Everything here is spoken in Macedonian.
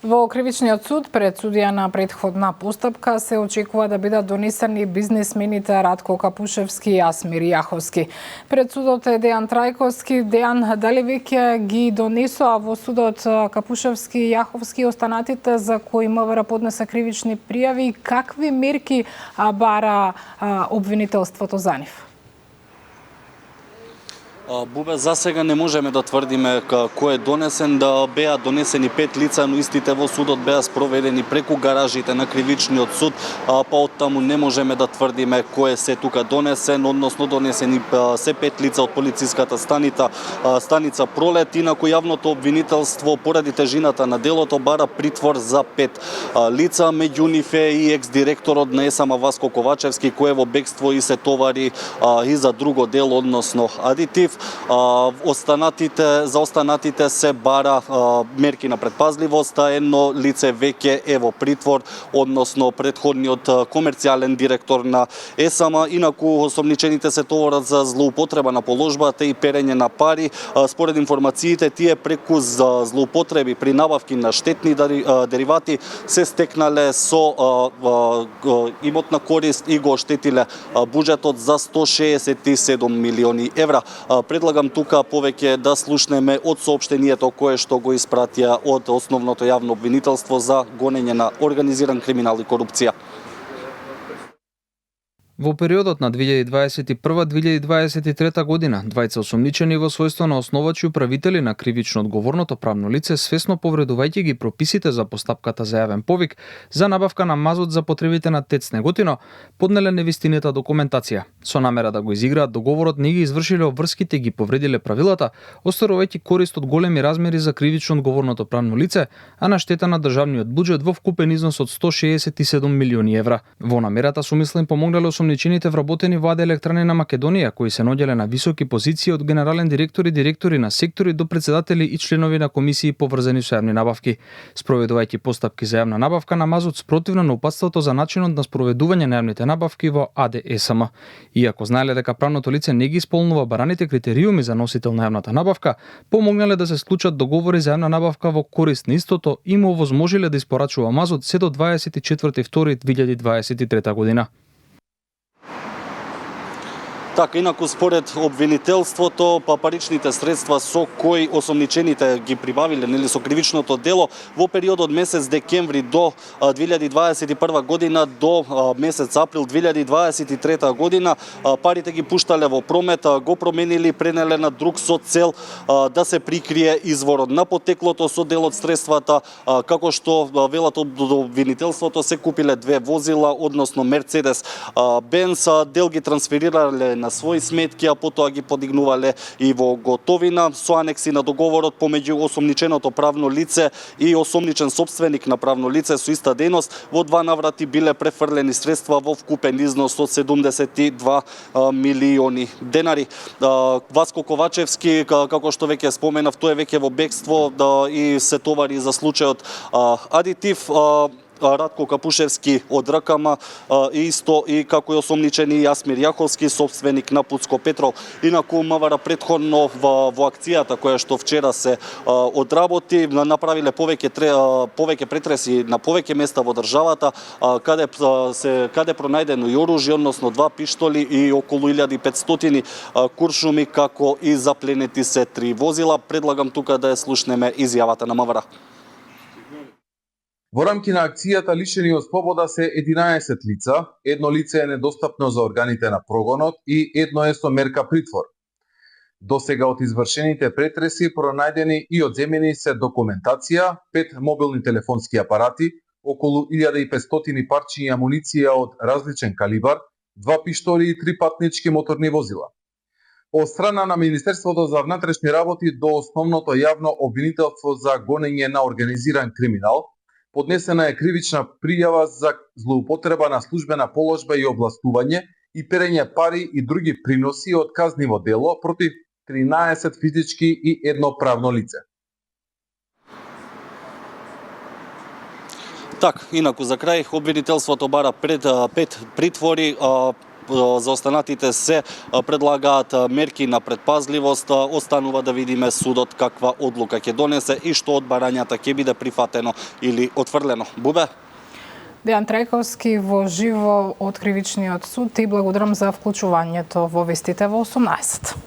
Во кривичниот суд пред судија на претходна постапка се очекува да бидат донесени бизнисмените Радко Капушевски и Асмир Јаховски. Пред судот е Дејан Трајковски. Дејан, дали веќе ги донесоа во судот Капушевски и Јаховски останатите за кои МВР поднесе кривични пријави? Какви мерки бара обвинителството за нив? Бубе, за сега не можеме да тврдиме кој е донесен, да беа донесени 5 лица, но истите во судот беа спроведени преку гаражите на кривичниот суд, па оттаму не можеме да тврдиме кој е се тука донесен, односно донесени се 5 лица од полициската станица Пролет, инаку јавното обвинителство поради тежината на делото бара притвор за 5 лица, меѓу нив е и екс-директорот на ЕСАМА Васко Ковачевски, кој е во бегство и се товари и за друго дело, односно адитив. За останатите се бара мерки на предпазливост, а едно лице веќе е во притвор, односно претходниот комерцијален директор на ЕСАМА. Инаку осомничените се товарат за злоупотреба на положбата и перење на пари. Според информациите, тие преку злоупотреби при набавки на штетни деривати се стекнале со имотна корист и го оштетиле буџетот за 167 милиони евра. Предлагам тука повеќе да слушнеме од соопштението кое што го испратија од основното јавно обвинителство за гонење на организиран криминал и корупција. Во периодот на 2021-2023 година, двајца осомничени во својство на основачи управители на кривично одговорното правно лице, свесно повредувајќи ги прописите за постапката за јавен повик за набавка на мазот за потребите на ТЕЦ Неготино, поднеле невистината документација. Со намера да го изиграат договорот, не ги извршиле обврските и ги повредиле правилата, остварувајќи корист од големи размери за кривично одговорното правно лице, а на штета на државниот буџет во вкупен износ од 167 милиони евра. Во намерата со мисла им помогнале осомничените вработени во АД Електрани на Македонија, кои се наоѓале на високи позиции од генерален директор и директори на сектори до председатели и членови на комисии поврзани со јавни набавки. Спроведувајќи постапки за јавна набавка на мазот спротивно на упатството за начинот на спроведување на јавните набавки во АД ЕСМ. Иако знаеле дека правното лице не ги исполнува бараните критериуми за носител на јавната набавка, помогнале да се склучат договори за јавна набавка во корист на истото и му овозможиле да испорачува мазот се до 24.2.2023 година. Така, инаку според обвинителството, паричните средства со кои осомничените ги прибавиле, нели, со кривичното дело во периодот месец декември до 2021 година до месец април 2023 година, парите ги пуштале во промет, го променили, пренеле на друг со цел да се прикрие изворот на потеклото со дел од средствата, како што велат од обвинителството, се купиле 2 возила, односно Мерцедес Бенц, дел ги трансферирале на своји сметки, а потоа ги подигнувале и во готовина со анекси на договорот помеѓу осомниченото правно лице и осомничен собственик на правно лице со иста дејност. Во 2 наврати биле префрлени средства во вкупен износ од 72 милиони денари. Васко Ковачевски, како што веќе споменав, тој е веќе во бегство и се товари за случајот адитив. Радко Капушевски од РКМ, исто и како и осомничени Асмир Јаховски, собственик на Пуцко Петрол. Инаку МВР претходно во акцијата која што вчера се одработи, направиле повеќе претреси на повеќе места во државата, каде пронајдено и оружје, односно 2 пиштоли и околу 1500 куршуми, како и запленети се 3 возила. Предлагам тука да ја слушнеме изјавата на МВР. Во рамки на акцијата лишени од слобода се 11 лица, едно лице е недостапно за органите на прогонот и едно е со мерка притвор. До сега од извршените претреси пронајдени и одземени се документација, 5 мобилни телефонски апарати, околу 1500 парчиња амуниција од различен калибар, 2 пиштоли и 3 патнички моторни возила. Од страна на Министерството за внатрешни работи до основното јавно обвинителство за гонење на организиран криминал, поднесена е кривична пријава за злоупотреба на службена положба и областување и перење пари и други приноси од казниво дело против 13 физички и едно правно лице. Так, инаку за крај, обвинителството бара 5 притвори, за останатите се предлагаат мерки на предпазливост. Останува да видиме судот каква одлука ќе донесе и што од барањата ќе биде прифатено или отфрлено. Бубе? Дејан Трајковски во живо од Кривичниот суд. Ти благодарам за вклучувањето во вестите во 18.